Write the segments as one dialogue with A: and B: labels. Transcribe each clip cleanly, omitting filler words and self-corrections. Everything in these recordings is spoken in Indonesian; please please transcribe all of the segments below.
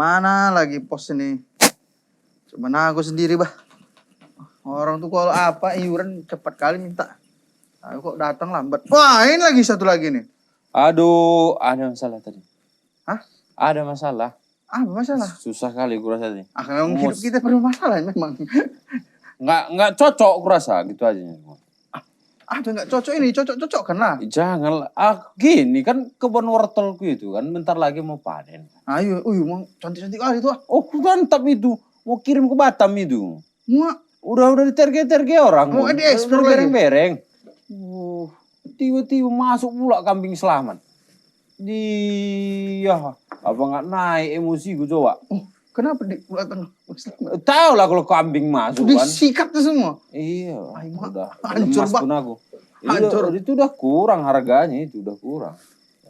A: Mana lagi pos ini? Cuman aku sendiri, bah. Orang tuh kalau apa iuran cepat kali minta. Aku kok datang lambat. Wah, ini lagi satu lagi nih.
B: Aduh, ada masalah tadi.
A: Hah?
B: Ada masalah.
A: Apa masalah?
B: Susah kali kurasa nih.
A: Memang hidup kita perlu masalah memang.
B: Nggak cocok kurasa gitu aja.
A: Ada nggak cocok ini? Cocok kan lah.
B: Jangan, gini kan kebun wortelku itu kan bentar lagi mau panen.
A: Ayo, mau cantik-cantik kali tuh.
B: Oh, mantap itu. Mau kirim ke Batam itu.
A: Muak.
B: Udah diterge-terge orang.
A: Mau diekspor lagi.
B: Bereng-bereng. Tiba-tiba masuk pula kambing selamat. Apa nggak naik emosi gue coba.
A: Oh, kenapa di belakang?
B: Tahu lah kalau kambing masuk kan.
A: Disikat tuh semua.
B: Iya. Udah
A: hancur
B: lemas pun aku. Itu udah kurang harganya, itu udah kurang.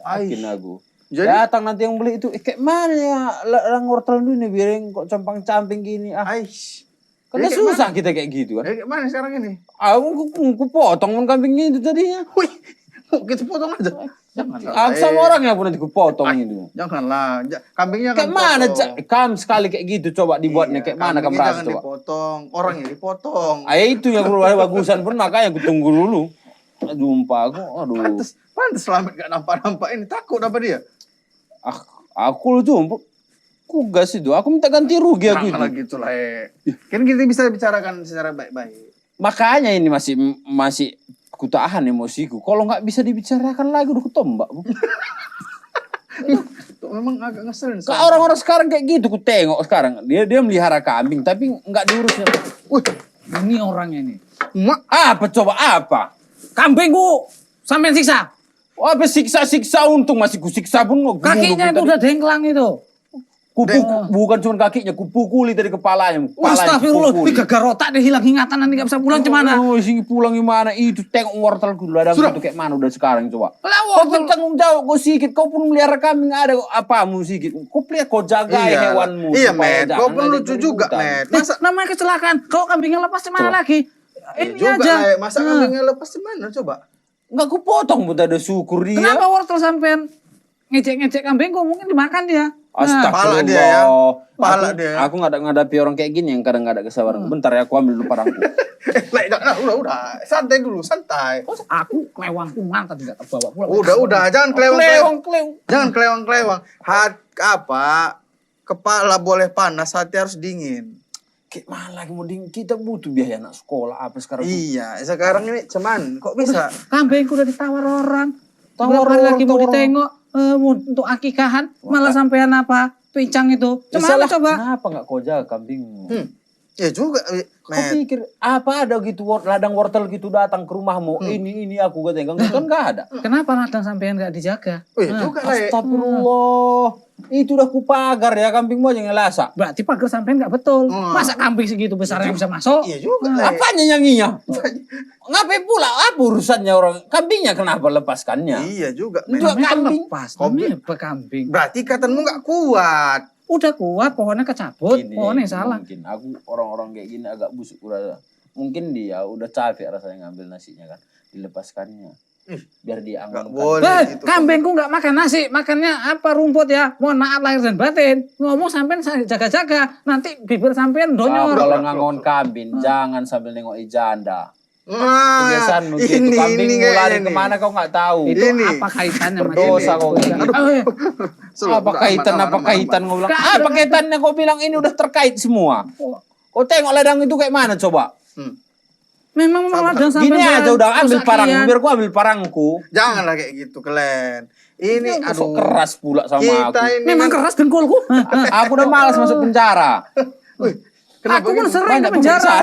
B: Yakin aku.
A: Jadi
B: datang nanti yang beli itu, kayak mana ya orang wortel dulu nih biarin kok campang-camping gini. Karena susah kita kayak gitu kan.
A: Kayak mana sekarang ini?
B: Aku potong kambingnya itu tadinya.
A: Wih, kita potong aja.
B: Janganlah. Sama orangnya pun nanti kupotong itu.
A: Janganlah. Kambingnya kan
B: kayak mana kam sekali kayak gitu coba dibuatnya kayak mana kamu rasa coba.
A: Dipotong, orangnya dipotong.
B: Itu yang perlu bagusan pun makanya aku tunggu dulu. Jumpa aku, aduh.
A: Pantes selamat gak nampak-nampak ini, takut apa dia?
B: Aku tuh kugas itu, aku minta ganti rugi aku itu.
A: Gitu lah, kan kita bisa bicarakan secara baik-baik.
B: Makanya ini masih kutahan emosiku. Kalau nggak bisa dibicarakan lagi udah kutombak.
A: Memang agak ngeselin.
B: Orang-orang sekarang kayak gitu, ku tengok sekarang. Dia melihara kambing tapi nggak diurusnya.
C: Wih, ini orangnya nih.
B: Apa coba apa?
C: Kambingku sampai siksa.
B: Apa siksa untung masih kusiksa pun.
C: Kakinya itu udah dengklang itu.
B: Bukan cuma kakinya, kupukuli dari kepalanya.
C: Astagfirullah, gara rotak dia hilang ingatan nanti gak bisa pulang gimana?
B: Sini pulang gimana? Itu tengok wortel dulu ada itu kayak mana udah sekarang coba.
C: Kau
B: bertanggung jawab kau sikit, kau pun melihara kambing ada apamu sikit. Kau pelihara kau jaga hewanmu.
A: Iya, Met. Kau pun lucu juga, Met.
C: Masa namanya kecelakaan, kalau kambingnya lepas gimana lagi? Ini aja.
A: Masa kambingnya lepas gimana coba?
B: Enggak ku potong, buta ada syukur dia.
C: Kenapa wortel sampean ngecek-ngecek kambingku mungkin dimakan dia?
B: Astagfirullah.
A: Pala dia.
B: Aku nggak ngadapi orang kayak gini yang kadang nggak ada kesabaran. Bentar ya, aku ambil dulu parangku.
A: Udah. Santai dulu, santai.
C: Aku kelewangku mantap tidak terbawa pulang.
A: Udah. Jangan kelewang. Jangan kelewang. Kepala boleh panas, hati harus dingin.
B: Kayak mana lagi mau dingin? Kita butuh biaya anak sekolah apa sekarang?
A: Iya, sekarang ini cuman kok bisa?
C: Kambingku udah ditawar orang. Tawar lagi mau ditengok. Untuk akikahan malah sampean apa pincang itu cuma coba
B: kenapa nggak kau jaga kambingmu?
A: Ya juga
B: kau pikir apa ada gitu ladang wortel gitu datang ke rumahmu ini aku katanya kan nggak ada.
C: Kenapa ladang sampean nggak dijaga?
A: Juga lah.
B: Astagfirullah, itu udah kupagar ya kambingmu aja ngelasa.
C: Berarti pagar sampean nggak betul. Masa kambing segitu besarnya bisa masuk?
A: Iya juga.
B: Apanya nyanyinya? Ngapain pula? Apa urusannya orang? Kambingnya kenapa lepaskannya?
A: Iya juga.
C: Juga kambing. Apa kambing?
A: Berarti ikatanmu nggak kuat.
C: Udah kuat, pohonnya kecabut. Pohonnya salah.
B: Mungkin aku orang-orang kayak gini agak busuk rasa. Mungkin dia udah capek rasanya ngambil nasinya kan, dilepaskannya. Biar dia
A: aman.
C: Kambingku nggak makan nasi, makannya apa rumput ya. Mohon maaf lahir dan batin. Ngomong sampean jaga-jaga, nanti bibir sampean donyor.
B: Kalau ngangon kambing, jangan sambil nengok janda. Kebiasaan begitu, kambingmu lari kemana kau nggak tahu.
C: Itu apa kaitannya?
B: Berdosa kau ini. Apa kaitan kau bilang? Apa kaitannya kau bilang ini udah terkait semua? Kau tengok ladang itu kayak mana coba?
C: Memang ladang sampean.
B: Gini aja udah ambil parangku, biar gua ambil parangku.
A: Janganlah kayak gitu, Kelen. Ini
B: keras pula sama aku.
C: Memang keras dengkulku.
B: Aku udah malas masuk penjara.
C: Aku pun sering ke penjara.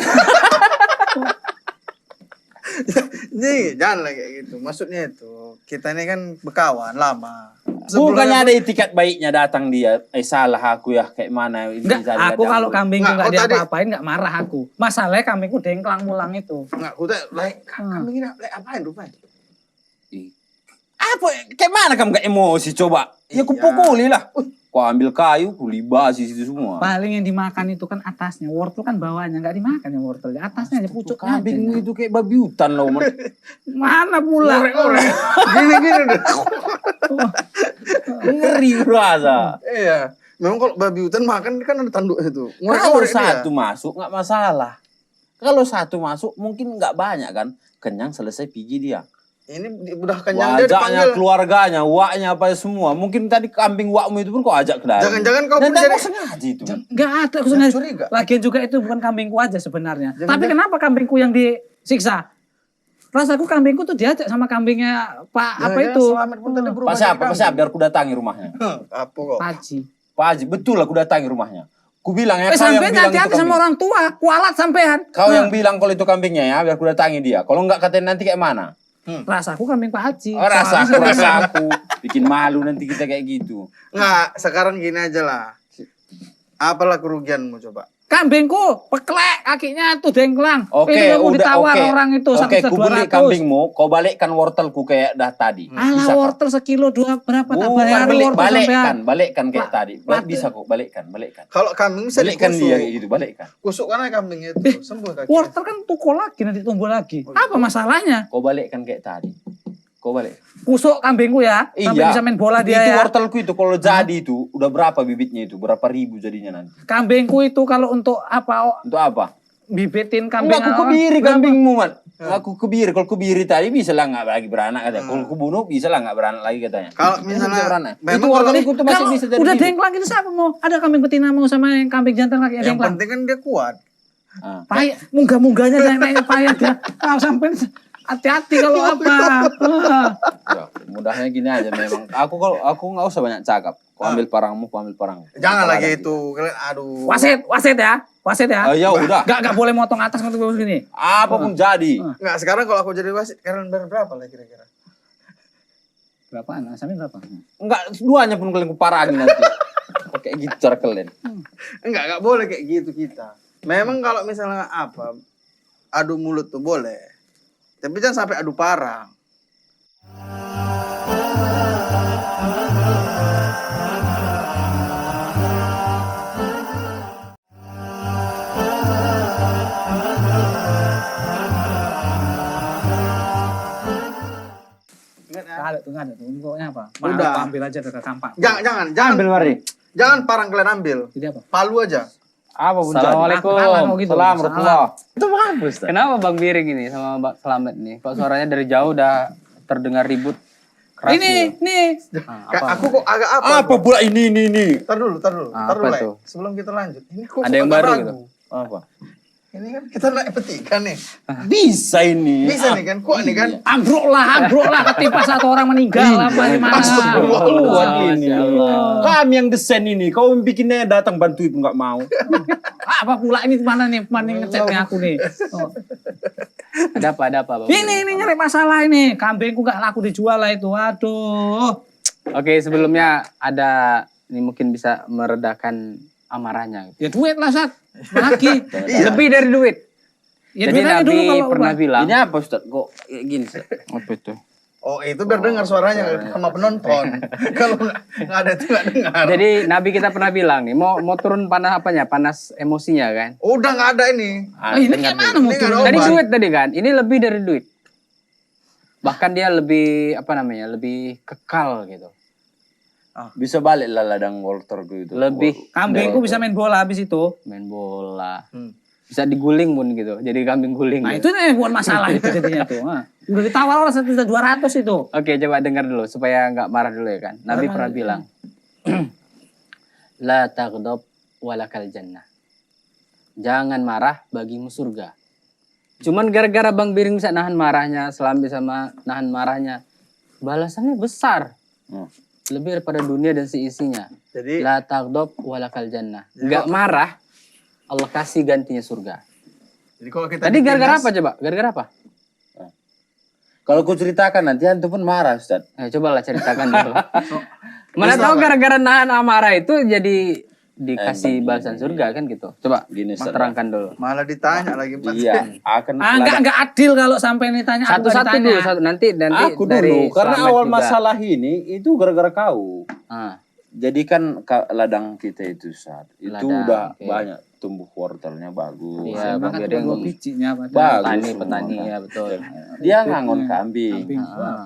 A: Nih, janganlah kayak gitu. Maksudnya itu, kita ini kan berkawan lama.
B: Bukannya ada etikat baiknya datang dia. Salah aku ya kayak mana.
C: Aku kalau kambingku nggak diapa-apain nggak marah aku. Masalahnya kambingku dengklang mulang itu.
A: Nggak, aku kambing ini apain rupanya?
B: Apa? Kayak mana kamu gak emosi coba? Ya kupukuli lah. Kau ambil kayu, kulibasi situ semua.
C: Paling yang dimakan itu kan atasnya, wortel kan bawahnya nggak dimakan ya wortel. Atasnya aja pucuknya.
B: Kambingmu itu kayak babi hutan loh.
C: Mana pula?
A: Gini deh.
B: Ngeri rasa.
A: Iya. Memang kalau babi hutan makan kan ada tanduk itu.
B: Kalau
A: Ngorek-ngorek
B: satu
A: dia.
B: masuk nggak masalah. Kalau satu masuk mungkin nggak banyak kan. Kenyang selesai pergi dia.
A: Ini udah kenyang dia
B: Wajaknya,
A: dipanggil.
B: keluarganya, waknya apa semua. Mungkin tadi kambing wakmu itu pun kau ajak ke dalam.
A: Jangan-jangan kau pun
B: Dan
A: jadi
B: kau sengaja itu.
C: Enggak ada, aku sengaja.
A: curiga.
C: Lagian juga itu bukan kambingku aja sebenarnya.
A: Jangan-
C: Tapi kenapa kambingku yang disiksa? Rasaku kambingku tuh diajak sama kambingnya Pak apa
A: Jangan-jangan
C: itu?
A: Selamat pun tadi berubah
B: Pak siapa?
A: jadi
B: Pak siapa? Biar ku datangi rumahnya.
A: kambing. Apa kok?
C: Paji.
B: Pak Haji, betul lah ku datangi rumahnya. Ku bilang ya, kau yang
C: Sampai
B: bilang itu
C: hati-hati sama
B: kambing.
C: orang tua, kualat sampean.
B: Kau yang bilang kalau itu kambingnya ya, biar ku datangi dia. Kalau enggak katain nanti kayak mana?
C: Rasaku kambing Pak Haji.
B: Oh, rasa aku. Bikin malu nanti kita kayak gitu.
A: Nggak, sekarang gini aja lah. Apalah kerugianmu coba?
C: Kambingku peklek kakinya tuh dengklang.
B: Oke,
C: Ini kamu
B: udah
C: ditawar
B: oke.
C: orang itu
B: Oke, ku beli
C: 1.200.
B: kambingmu, kau balikkan wortelku kayak dah tadi.
C: Alah
B: Bisa kok?
C: wortel sekilo dua berapa tak
B: Bukan
C: bayar wortel sampean.
B: balikkan kayak tadi.
C: Lat-
B: Bisa kok, balikkan.
A: Kalau kambing bisa
B: Balikkan dia kayak
A: dikusuk.
B: gitu, balikkan.
A: Kusukkan aja kambingnya itu. Sembuh kaki.
C: Wortel kan tuku lagi nanti tumbuh lagi. Apa masalahnya?
B: Kau balikkan kayak tadi. Kau balik.
C: Kusuk kambingku ya, sampai bisa main bola dia
B: itu
C: ya.
B: wortelku itu kalau jadi itu udah berapa bibitnya itu? Berapa ribu jadinya nanti?
C: Kambingku itu kalau untuk apa
B: Untuk apa?
C: bibitin kambing.
B: Enggak, aku kebiri kambingmu, Man. Aku kebiri. Kalau kebiri tadi bisa lah nggak lagi beranak katanya. Kalau aku bunuh bisa lah nggak beranak lagi katanya.
A: Kalau
B: Bisa
A: misalnya
B: beranak.
A: memang
B: Itu wortelku tuh masih
C: Kalau
B: bisa jadi
C: udah
B: bibit.
C: dengklang itu siapa mau? Ada kambing betina mau sama yang kambing jantan lagi
A: yang
C: dengklang.
A: penting kan dia kuat.
B: Ah.
C: Payah, munggah-munggahnya naik payah dia. Kau sampai hati-hati kalau apa.
B: Ya, mudahnya gini aja memang. Aku nggak usah banyak cakap. Kau ambil parangmu, kau ambil parangmu.
A: Jangan
B: Kalau
A: lagi
B: ada
A: itu. Kalian aduh.
C: Wasit ya. Wasit ya.
B: Ya udah.
C: Gak boleh motong atas untuk begini.
B: Apapun jadi.
A: Enggak, sekarang kalau aku jadi wasit, kalian bayar berapa lah kira-kira?
C: Berapaan? Asalnya berapa?
B: Enggak, duanya pun kalian kuparangin nanti. Kayak gitu cara kalian.
A: Enggak boleh kayak gitu kita. Memang kalau misalnya apa, adu mulut tuh boleh. Tapi jangan sampai adu parang. Ingat ya?
C: Nggak ada tuh. Pokoknya apa?
A: Udah.
C: Aku ambil aja ke kampak.
A: Jangan
B: Ambil mari.
A: jangan parang kalian ambil.
C: Jadi apa?
A: Palu aja.
B: Apa pun jadi.
D: Assalamualaikum.
C: Kalah kok gitu.
B: Salam Rasulullah. Itu bagus.
D: Kenapa Bang Biring ini sama Bang Selamat nih? Kok suaranya dari jauh udah terdengar ribut keras
C: Ini,
D: gitu?
C: nih.
A: Aku kok agak apa?
B: Apa pula ini?
A: Tar dulu.
D: Ah,
A: Tar dulu,
D: apa
A: Lek.
D: tuh?
A: Sebelum kita lanjut. Ini kok
D: Ada yang
A: agak
D: baru
A: ragu.
D: gitu?
B: Apa?
A: Ini kan kita naik petikan nih.
B: Bisa ini.
A: Bisa nih kan? Kuat nih kan?
C: Ambruk lah. Ketimpa satu orang meninggal. Apa gimana?
B: Kuat
D: Masya
B: ini.
D: Allah.
B: Kami yang desain ini. Kau bikinnya datang bantu pun nggak mau.
C: Apa pula ini mana nih? Mana ngeceknya aku nih? Oh.
D: Ada apa Bang?
C: Ini nyari masalah ini. Kambingku gak laku dijual lah itu. Aduh.
D: Oke, sebelumnya ada ini mungkin bisa meredakan amarahnya.
C: Ya duit lah, Sat. Lagi.
D: Lebih dari duit.
C: Ya
D: Jadi
C: duit aja
D: Nabi
C: dulu kalau
D: pernah bilang.
B: Ini apa Ustaz? Kok kayak gini Ustaz? Apa itu?
A: Oh itu biar dengar suaranya sama penonton. Kalau nggak ada itu nggak dengar.
D: Jadi Nabi kita pernah bilang nih, mau turun panas apanya? Panas emosinya kan?
A: Udah nggak ada ini.
C: ini
B: dengar
C: gimana
B: dulu.
C: mau
A: Ini
C: turun?
A: nggak
D: Tadi
A: obat.
D: duit tadi kan, ini lebih dari duit. Bahkan dia lebih apa namanya, lebih kekal gitu.
B: Bisa balik lah ladang Walter gitu.
D: Lebih
C: Kambingku bisa main bola habis itu.
D: main bola,
A: Hmm.
D: bisa diguling pun gitu. Jadi kambing guling.
C: Nah
D: gitu.
C: itu nih bukan masalah itu jadinya tuh. Nah, udah ditawar orang 1.200.000 itu.
D: Oke, coba dengar dulu supaya nggak marah dulu ya kan. Nabi
C: Marah.
D: pernah bilang, la taghdab walakal jannah. Jangan marah bagimu surga. Cuman gara-gara Bang Biring bisa nahan marahnya, Selam bisa nahan marahnya, balasannya besar.
B: Hmm.
D: Lebih daripada dunia dan seisinya.
A: Jadi
D: La taghdab walakal jannah. Nggak marah, Allah kasih gantinya surga.
A: jadi kalau kita
D: Tadi
A: di
D: gara-gara
A: timnas-
D: apa coba? Gara-gara apa?
B: Kalau ku ceritakan nanti antum pun marah Ustaz.
D: Cobalah ceritakan dulu. Mana tahu gara-gara nahan amarah itu jadi dikasih balasan surga kan gitu. Coba
B: Gini,
D: Mas
B: Ustaz.
D: terangkan dulu.
A: Malah ditanya lagi Pak.
B: Iya, akan
C: Enggak adil kalau sampai ditanya aku nggak
D: Satu-satu
C: ditanya.
D: dulu, nanti
B: aku
D: dari
B: dulu karena
D: Slamet
B: awal
D: juga.
B: masalah ini itu gara-gara kau.
D: Ah.
B: Jadi kan ladang kita itu saat itu
D: Ladang,
B: udah
D: oke.
B: banyak tumbuh wortelnya bagus.
D: Iya, Bang
C: Makan
D: Biring.
C: cuma 2 bijinya
B: Bagus.
D: Petani,
B: semua,
D: petani
B: kan.
D: ya betul.
B: Dia ngangon kambing.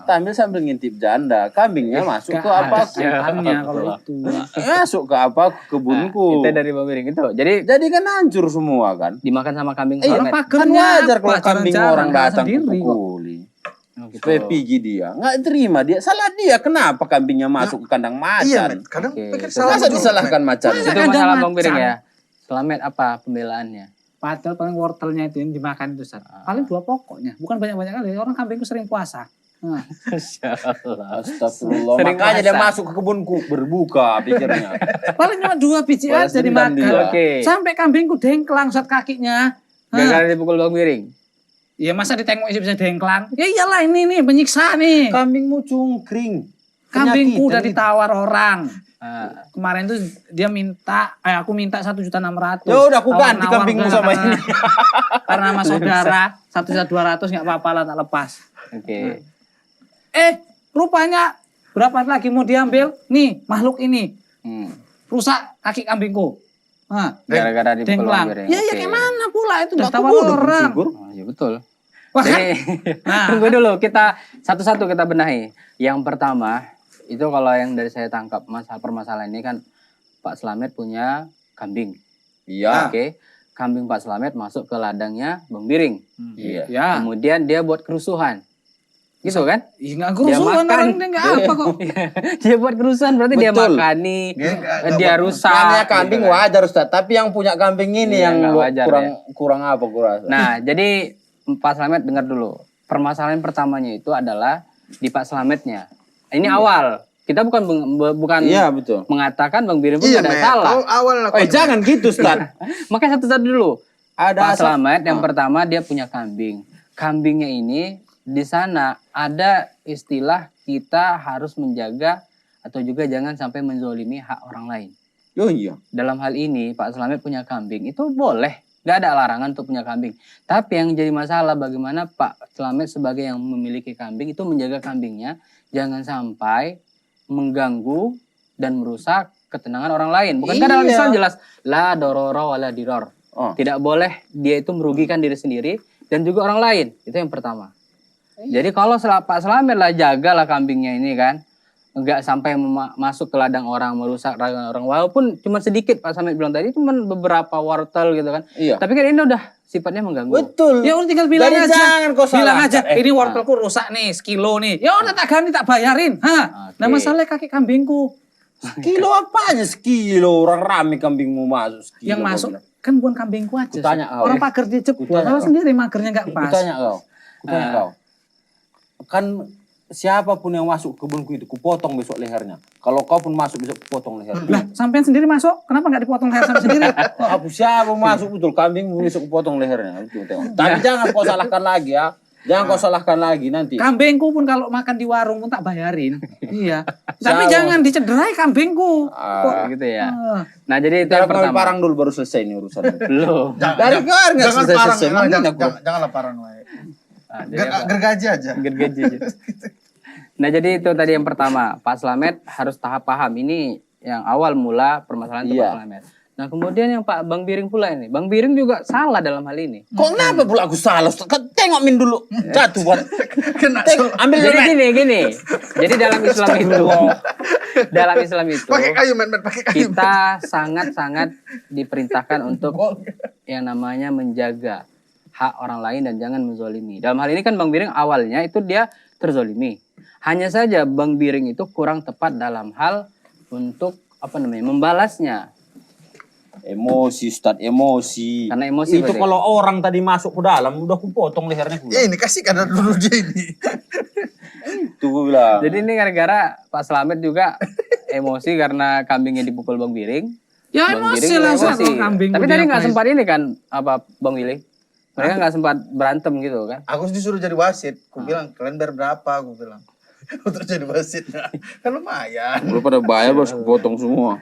B: Sambil sambil ngintip janda, kambingnya masuk ke apa?
C: Setannya kalau itu.
B: Masuk ke apa? Ke kebunku.
D: Itu dari Bang Biring itu. Jadi
B: Jadi kan hancur semua kan.
D: dimakan sama kambing
B: Iya,
D: Slamet.
B: Kan wajar kalau
C: apa?
B: kambing
C: Jarang-jarang,
B: orang
C: nggak
B: datang
C: sendiri kok.
B: pukuli.
D: Oh, gitu.
B: Supaya pigi dia. Nggak terima dia. Salah dia. Kenapa kambingnya masuk ke kandang
A: Iya,
B: macan?
A: Met. Kadang
D: Oke,
A: pikir
D: itu
A: salah
B: Masa
A: juga,
B: disalahkan
A: Met.
B: macan?
C: Masa
D: Itu
C: kandang
D: masalah Bang Biring
C: macan?
D: ya. Slamet apa pembelaannya?
C: Padahal paling wortelnya itu yang dimakan itu Sat. Paling 2 pokoknya. Bukan banyak-banyak kali. Orang kambingku sering puasa. Nah,
D: Masyaallah.
B: Astagfirullah.
D: Sering
B: Makanya dia
D: masak.
B: masuk ke kebunku berbuka pikirnya.
C: paling cuma 2 biji
B: Balas
C: aja
B: dendam
C: dimakan.
B: dia.
D: Oke.
C: Sampai kambingku dengklang Sat kakinya.
D: Gara-gara dipukul Bang Biring.
C: Ya masa ditengok bisa dengklang? Ya iyalah ini nih penyiksa nih.
B: Kambingmu cungkring.
C: Kambingku udah
B: Penyakitan
C: ditawar orang.
D: Ah,
C: Kemarin tuh dia minta, aku minta 1.600.000.
B: Ya udah, aku ganti
C: Tawar-nawar
B: kambingmu
C: udah,
B: sama
C: karena-
B: ini.
C: Karena sama saudara 1.200.000 nggak apa-apa lah tak lepas.
D: Oke.
C: Rupanya berapa lagi mau diambil? Nih makhluk ini
D: Hmm.
C: rusak kaki kambingku. Nah,
D: Gara-gara dipukul Bang
C: dengklang.
D: Biring.
C: Ya ya
D: Oke.
C: kayak mana pula itu udah
B: Aku
C: tawar
B: bodoh,
C: orang.
B: bersyukur.
D: Oh, ya betul.
C: Wah kan?
D: Jadi,
C: Nah.
D: tunggu dulu, kita satu-satu kita benahi. Yang pertama, itu kalau yang dari saya tangkap masalah permasalahan ini kan Pak Slamet punya kambing.
B: Iya.
D: Oke. Kambing Pak Slamet masuk ke ladangnya Bang Biring.
B: Iya.
C: Ya.
D: Kemudian dia buat kerusuhan. Gitu kan?
C: Ih nggak kerusuhan
D: makan.
C: orang dia nggak apa kok.
D: Dia buat kerusuhan berarti dia
B: Betul.
D: makani,
A: Dia
D: dia rusak.
B: Namanya kambing
D: gitu kan.
B: wajar Ustaz, tapi yang punya kambing ini
D: Iya,
B: yang
D: nggak wajar,
B: kurang apa kurang.
D: Nah, jadi Pak Slamet dengar dulu. Permasalahan pertamanya itu adalah di Pak Slametnya. Ini awal. Kita bukan
B: Iya betul.
D: mengatakan Bang Biring pun
A: Iya,
D: nggak ada
A: Met.
D: salah.
A: Awal lah.
B: Jangan gitu Ustaz.
D: Makanya satu-satu dulu.
B: Ada
D: Pak
B: asal-
D: Slamet yang pertama dia punya kambing. Kambingnya ini di sana ada istilah kita harus menjaga atau juga jangan sampai menzolimi hak orang lain.
B: Oh iya.
D: Dalam hal ini Pak Slamet punya kambing itu boleh, nggak ada larangan untuk punya kambing. Tapi yang jadi masalah bagaimana Pak Slamet sebagai yang memiliki kambing itu menjaga kambingnya jangan sampai mengganggu dan merusak ketenangan orang lain. Bukankah dalam
B: Iya.
D: Islam jelas la dororo wala diror.
B: Oh.
D: Tidak boleh dia itu merugikan diri sendiri dan juga orang lain. Itu yang pertama. Jadi kalau Pak Slamet lah jagalah kambingnya ini kan, nggak sampai masuk ke ladang orang, merusak ladang orang. Walaupun cuma sedikit Pak Slamet bilang tadi, cuma beberapa wortel gitu kan.
B: Iya.
D: Tapi kan ini udah sifatnya mengganggu.
B: Betul.
C: Ya udah tinggal bilang
B: Jadi
C: aja.
B: jangan kau
C: Bilang
B: salahkan.
C: aja, ini wortelku rusak nih, sekilo nih. Ya udah tak ganti, tak bayarin. Hah?
D: Oke.
C: Nah masalahnya kaki kambingku.
B: Kilo apanya sekilo? Orang rame kambingmu masuk sekilo.
C: Yang
B: kau
C: masuk
B: bilang.
C: kan bukan kambingku aja.
B: Kutanya kau.
C: Orang pagar dia jebol.
B: Kutanya
C: Kalau
B: kau.
C: sendiri magernya nggak pas.
B: Kutanya kau. Kan siapapun yang masuk ke kebunku itu, kupotong besok lehernya. Kalau kau pun masuk besok, kupotong lehernya.
C: Lah, sampean sendiri masuk, kenapa nggak dipotong leher sama sendiri?
B: Aku siapa masuk betul kambing besok kupotong lehernya. Itu, tengok. Tapi jangan kau salahkan lagi ya. Jangan kau salahkan lagi nanti.
C: Kambingku pun kalau makan di warung pun tak bayarin. Iya. Tapi
B: Sama.
C: jangan dicederai kambingku.
B: Ah,
D: Gitu ya.
C: Ah.
D: Nah jadi itu
B: Cara
D: yang
B: kami
D: pertama.
B: parang dulu baru selesai ini urusan.
D: Belum.
B: Dari kemarin nggak
A: Jangan
B: selesai
A: parang,
B: selesai.
A: janganlah parang lah.
D: Nah, jadi apa?
A: Gergaji aja.
D: Gergaji aja. Nah jadi itu tadi yang pertama, Pak Slamet harus tahap paham. Ini yang awal mula permasalahan itu
B: Iya.
D: Pak Slamet. Nah kemudian yang Pak Bang Biring pula ini. Bang Biring juga salah dalam hal ini.
B: Kok kenapa pula aku salah? Ustaz? Kan tengok Min dulu. Jatuh buat.
A: Kena.
B: Tengok, ambil
D: Jadi
B: dulu.
D: gini. Jadi dalam Islam itu,
A: Pakai kayu, Met, pakai kayu.
D: kita sangat-sangat diperintahkan untuk yang namanya menjaga hak orang lain dan jangan menzolimi. Dalam hal ini kan Bang Biring awalnya itu dia terzolimi. Hanya saja Bang Biring itu kurang tepat dalam hal untuk membalasnya.
B: Emosi Ustaz, emosi.
D: Karena emosi
B: Itu
D: berarti.
B: kalau orang tadi masuk ke dalam udah aku potong lehernya.
A: Ya ini kasih kadar dulu dia ini.
B: Itu gue bilang.
D: Jadi ini gara-gara Pak Slamet juga emosi karena kambingnya dipukul Bang Biring.
C: Ya
D: Bang
C: emosi
D: Biring
C: lah
D: emosi.
C: sama kambing.
D: Tapi tadi nggak sempat ini kan Bang Willy? Mereka nggak sempat berantem gitu kan?
A: Aku disuruh jadi wasit. Aku bilang kalian bayar berapa? Aku bilang. Untuk jadi wasit. Kan lumayan.
B: Lu pada bayar harus potong semua.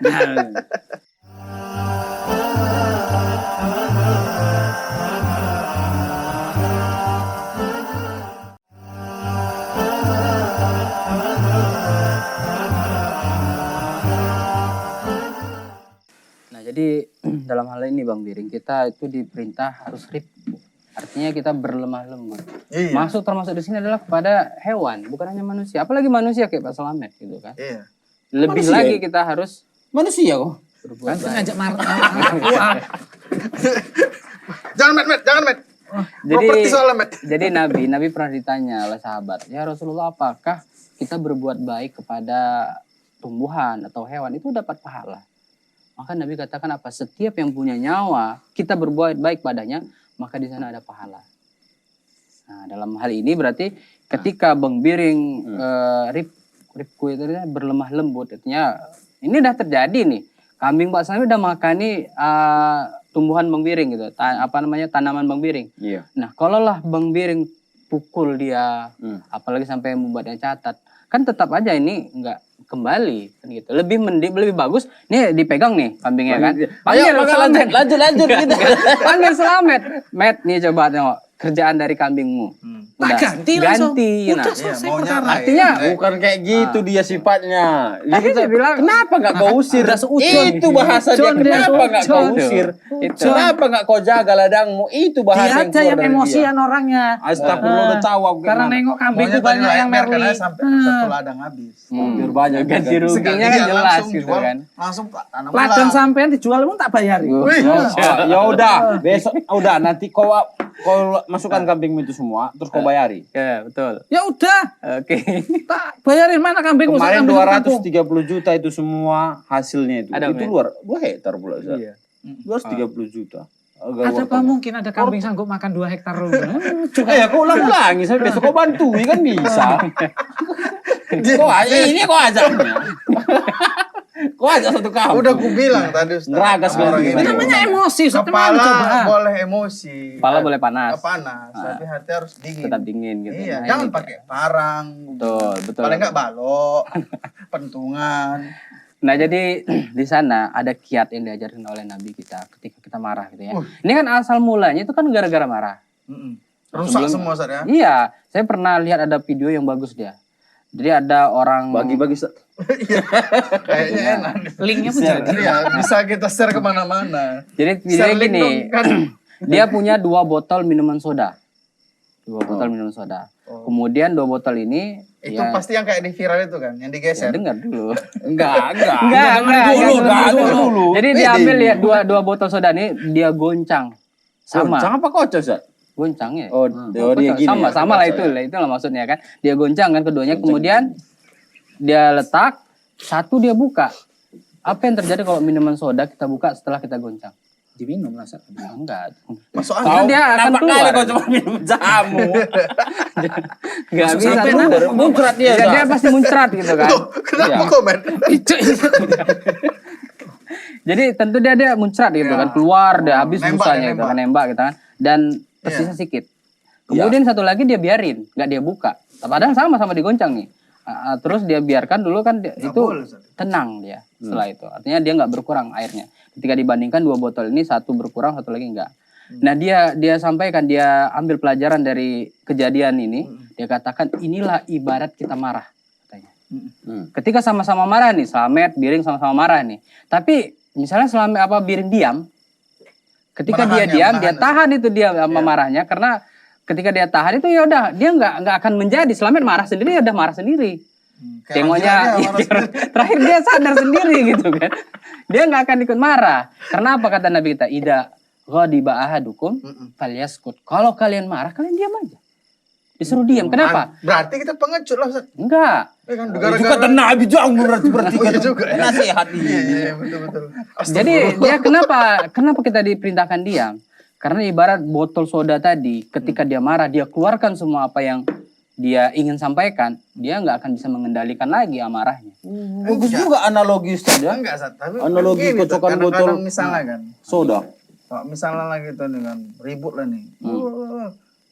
D: hal ini Bang Biring, kita itu diperintah harus rifku. Artinya kita berlemah lembut.
A: Iya.
D: Masuk termasuk di sini adalah kepada hewan, bukan hanya manusia. Apalagi manusia kayak Pak Slamet gitu kan.
A: Iya.
D: Lebih
B: Manusia
D: lagi
B: ya?
D: kita harus
B: Manusia kok.
D: berbuat
C: Kan
D: baik.
C: ngajak marah.
A: Jangan Met, jangan Met.
D: Jadi
A: Properti soalnya Met.
D: jadi Nabi pernah ditanya oleh sahabat, ya Rasulullah, apakah kita berbuat baik kepada tumbuhan atau hewan itu dapat pahala? Maka Nabi katakan apa? Setiap yang punya nyawa, kita berbuat baik padanya, maka di sana ada pahala. Nah, dalam hal ini berarti ketika Bang Biring ribku itu artinya berlemah lembut, artinya ini udah terjadi nih. Kambing Pak Sami udah makani tumbuhan Bang Biring gitu, tanaman Bang Biring.
B: Iya.
D: Nah, kalaulah Bang Biring pukul dia, apalagi sampai membuatnya catat, kan tetap aja ini nggak kembali kan gitu. Lebih bagus nih dipegang nih kambingnya kan.
B: Ayo, maka
D: Slamet.
B: lanjut kita.
D: Panggil Slamet. Met nih coba tengok kerjaan dari kambingmu.
C: Tak ganti langsung.
D: Ganti. Nah,
C: Udah selesai
A: maunya
C: perkara.
A: apa?
D: artinya
B: Bukan kayak gitu dia sifatnya.
D: Tapi dia bilang,
B: kenapa nggak kau usir?
C: Udah seujon.
B: Itu bahasa dia.
C: Ujon dia,
B: Kenapa nggak kau
C: ujon.
B: usir?
D: Itu.
B: Kenapa nggak kau jaga ladangmu? Itu bahasa
C: Dia
B: yang
C: aja
B: keluar
C: yang
B: dari
C: emosian
B: dia.
C: orangnya.
B: Astagfirullah, udah tahu aku
C: Karena
B: gimana.
C: nengok kambing
A: Maunya
C: itu
A: tadi
C: banyak yang
A: biarkan
C: merli.
A: aja sampai satu ladang habis.
B: Biar banyak
D: ganti ruginya
A: Sekalian
D: kan jelas
A: langsung
D: gitu
A: jual,
D: kan.
A: Langsung tanam
C: Ladang
A: ulang.
C: sampean dijual pun tak bayarin.
A: Wih.
B: Ya udah, besok udah nanti kau masukkan kambingmu itu semua, terus kau bayari.
D: Ya, betul.
C: Ya udah,
D: Oke.
C: tak bayarin mana kambing
B: Kemarin
C: kambing kampung.
B: 230 juta itu semua hasilnya itu.
D: Ada,
B: Itu
D: Men.
B: luar 2 hektar pula. Zat.
D: Iya.
B: 230 juta.
C: Ada apa mungkin ada kambing sanggup makan 2 hektar rumah?
B: Ya kau ulang-ulangi sampai besok kau bantui kan bisa. Kau aja ini kau ajaknya. Kau ajak satu kampung.
A: Udah ku bilang tadi Ustaz.
B: Ngeragas
A: Orang
B: banget.
A: ini.
C: Itu namanya emosi, Ustaz.
A: Kepala
C: Coba.
A: boleh emosi.
D: Kepala boleh panas.
A: Panas, tapi hati harus dingin.
D: Tetap dingin gitu.
A: Iya,
D: Nah,
A: jangan
D: ini
A: pakai parang.
D: Betul.
A: Paling enggak balok, pentungan.
D: Nah, jadi di sana ada kiat yang diajarkan oleh Nabi kita ketika kita marah gitu ya. Ini kan asal mulanya itu kan gara-gara marah.
A: Rusak
D: Sebelum-
A: semua Ustaz ya.
D: Iya, saya pernah lihat ada video yang bagus dia. Jadi ada orang
B: Bagi-bagi
A: Kayaknya enak.
C: Linknya pun jadi.
A: Iya, bisa kita share kemana-mana.
D: Jadi videonya
A: Share link
D: gini,
A: dong, kan.
D: dia punya 2 botol minuman soda. 2 botol minuman soda. Kemudian 2 botol ini
A: Itu
D: ya,
A: pasti yang kayak di viral itu kan, yang
D: ya
A: digeser.
D: dengar dulu.
B: Enggak.
D: Dulu. Jadi dia ambil lihat dua botol soda ini dia goncang. Sama.
B: Goncang apa kocok, Zat?
D: Goncang ya.
B: Oh, dia gini.
D: sama
B: ya,
D: sama lah
B: kocok ya.
D: itulah maksudnya kan. Dia goncang kan keduanya, kemudian dia letak, satu dia buka. Apa yang terjadi kalau minuman soda kita buka setelah kita goncang?
C: Diminum lah, Ustaz.
D: Enggak.
A: Masuk
B: Tahu
A: angin.
D: dia akan
B: kenapa
D: keluar.
B: kali kau cuma minum jamu?
D: Enggak bisa.
C: sampai
D: tuh.
B: muncrat dia,
D: Ya,
B: Zat.
D: dia pasti muncrat gitu kan.
A: Tuh, kenapa
B: Iya.
A: komen?
D: Jadi tentu dia muncrat gitu kan, keluar dia habis
A: Nembak,
D: busanya
A: dia
D: gitu kan, nembak gitu kan. Dan tersisa sedikit. Kemudian satu lagi dia biarin, nggak dia buka. Padahal sama-sama digoncang nih. Terus dia biarkan dulu kan itu
A: boleh, Ustaz.
D: tenang dia setelah itu. Artinya dia nggak berkurang airnya. Ketika dibandingkan 2 botol ini, satu berkurang, satu lagi enggak. Nah dia sampaikan, dia ambil pelajaran dari kejadian ini. Dia katakan inilah ibarat kita marah katanya. Ketika sama-sama marah nih, Slamet, Biring sama-sama marah nih. Tapi misalnya Slamet Biring diam. Ketika dia diam, dia tahan itu dia sama marahnya, karena ketika dia tahan itu ya udah dia nggak akan menjadi. Slamet marah sendiri, ya udah marah sendiri. Tengoknya terakhir dia sadar sendiri gitu kan. Dia nggak akan ikut marah. Karena apa kata Nabi kita? Ida ghadiba ahadukum falyaskut. Kalau kalian marah, kalian diam aja. Disuruh diam. Kenapa?
A: Berarti kita pengecut lah Ustaz.
D: Enggak.
A: Kan
B: Juga tenang habis jangan berarti
A: Iya juga ya.
B: nasihat
A: Iya,
B: ini.
A: iya, betul.
D: Jadi dia kenapa kita diperintahkan diam? Karena ibarat botol soda tadi, ketika dia marah, dia keluarkan semua apa yang dia ingin sampaikan, dia nggak akan bisa mengendalikan lagi amarahnya.
B: Bagus juga analogi Ustaz ya.
A: Enggak Ustaz, tapi
B: Analogi
A: begini, Ustaz.
B: kocokan
A: Kadang-kadang
B: botol
A: misalnya kan.
B: soda.
A: Kalau misalnya lagi tuh nih kan ribut lah nih.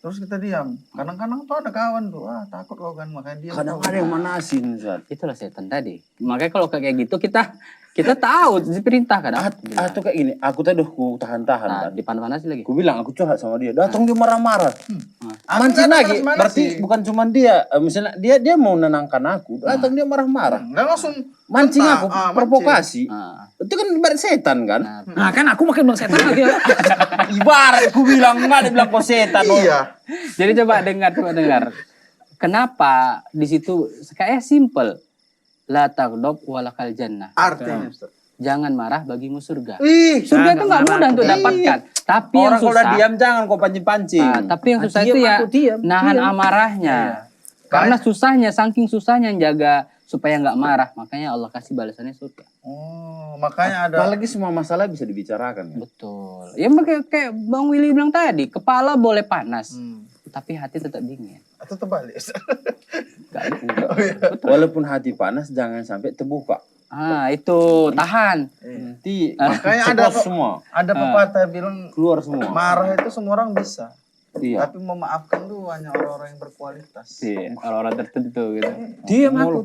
A: Terus kita diam. Kadang-kadang tuh ada kawan tuh, takut kau kan makanya diam.
B: Kadang ada yang manasin Ustaz.
D: Itulah setan tadi. Makanya kalau kayak gitu kita Kita tahu diperintahkan.
B: Atau kayak gini, aku tadi ku tahan-tahan
D: Nah,
B: kan.
D: dipanas-panas lagi.
B: Aku bilang aku curhat sama dia, datang dia marah-marah.
A: Aku
B: Mancing
A: nggak ada
B: lagi,
A: mana
B: berarti
A: sih.
B: bukan cuma dia, misalnya dia mau menenangkan aku, datang dia marah-marah.
A: Dan langsung
B: Mancing
A: kontak.
B: aku,
A: Mancing.
B: provokasi.
D: Nah,
B: Itu kan ibarat setan kan?
C: Nah kan aku makin bang setan lagi.
B: Ibarat aku bilang, enggak dia bilang kau setan.
A: Iya.
D: jadi coba dengar. Kenapa di situ kayak simple. La taghdab walakal jannah.
A: Artinya Ustaz.
D: Jangan marah bagimu surga.
A: Ih,
D: Surga itu nggak mudah untuk
B: Iya.
D: dapatkan. Tapi yang
B: Orang kalau udah
D: susah,
B: diam jangan kau pancing-pancing.
D: tapi yang susah
C: Diam
D: itu ya
C: aku, diam,
D: nahan
C: diam.
D: amarahnya. Karena susahnya, saking susahnya jaga supaya nggak marah. Makanya Allah kasih balasannya surga.
A: Oh, makanya ada.
B: Apalagi semua masalah bisa dibicarakan. Kan?
D: Betul. Ya kayak Bang Willy bilang tadi, kepala boleh panas,
A: Hmm.
D: tapi hati tetap dingin.
A: Atau terbalik.
D: Gak
B: Walaupun hati panas jangan sampai terbuka.
D: itu tahan.
B: Nanti
A: Makanya ada
B: ceplos semua,
A: Ada pepatah bilang
B: keluar semua.
A: marah itu semua orang bisa.
B: Iya.
A: Tapi memaafkan tuh hanya orang-orang yang berkualitas.
D: Iya, orang-orang tertentu gitu.
C: Diam aku.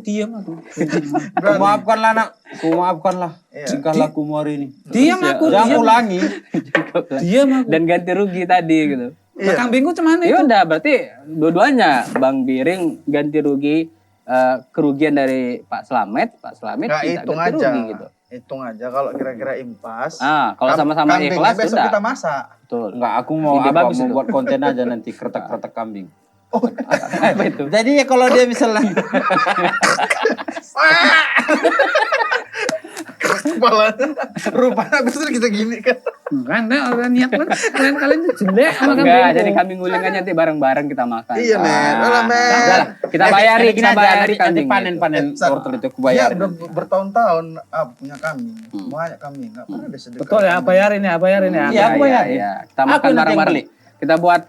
B: Ku maafkanlah nak, ku maafkanlah.
A: Iya.
B: Tingkah lakumu hari ini.
C: Diam aku.
B: Jangan
C: Diam.
B: ulangi.
C: Diam aku.
D: Dan ganti rugi tadi gitu.
C: Belakang bingku cuman
D: Ya
C: itu.
D: udah berarti dua-duanya Bang Biring ganti rugi kerugian dari Pak Slamet
A: Nggak,
D: kita
A: hitung
D: ganti
A: aja.
D: rugi gitu.
A: Hitung aja kalau kira-kira impas.
D: Kalau sama-sama
A: kambingnya
D: ikhlas
A: besok
D: sudah.
A: kita masak.
D: Betul.
B: Enggak, aku mau
D: Ide
B: apa?
D: bagus
B: Mau
D: itu.
B: buat konten aja nanti kretek-kretek kambing.
D: Apa itu?
B: Jadi ya kalau dia misalnya
A: Kepalanya. Rupanya habis itu kita gini kan.
C: Kan ada niat kan. Kalian tuh jelek sama
D: Enggak,
C: kambingku.
D: jadi kambing guling kan nanti bareng-bareng kita makan.
A: Iya, men. Alah, men.
D: Udah lah, kita bayari
B: nanti
D: kambing.
B: panen
A: Sat.
B: wortel itu aku
A: Dia
B: bayar.
A: udah bertahun-tahun punya kambing. Banyak kambing. Nggak pernah ada sedekah.
C: Betul ya, bayarin ya.
B: Iya, aku bayar.
D: Iya. Kita
B: Aku
D: makan
B: nanti yang
D: bareng-bareng.
B: beli.
D: Kita buat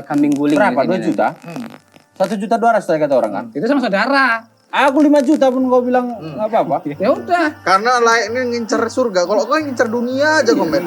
D: kambing guling.
B: Berapa?
D: di sini
B: 2 juta? 1,2 juta kata orang kan.
C: Itu sama saudara.
B: Aku 5 juta pun kau bilang nggak apa-apa.
C: Ya udah.
A: Karena layaknya ngincer surga. Kalau kau ngincer dunia aja, Komet.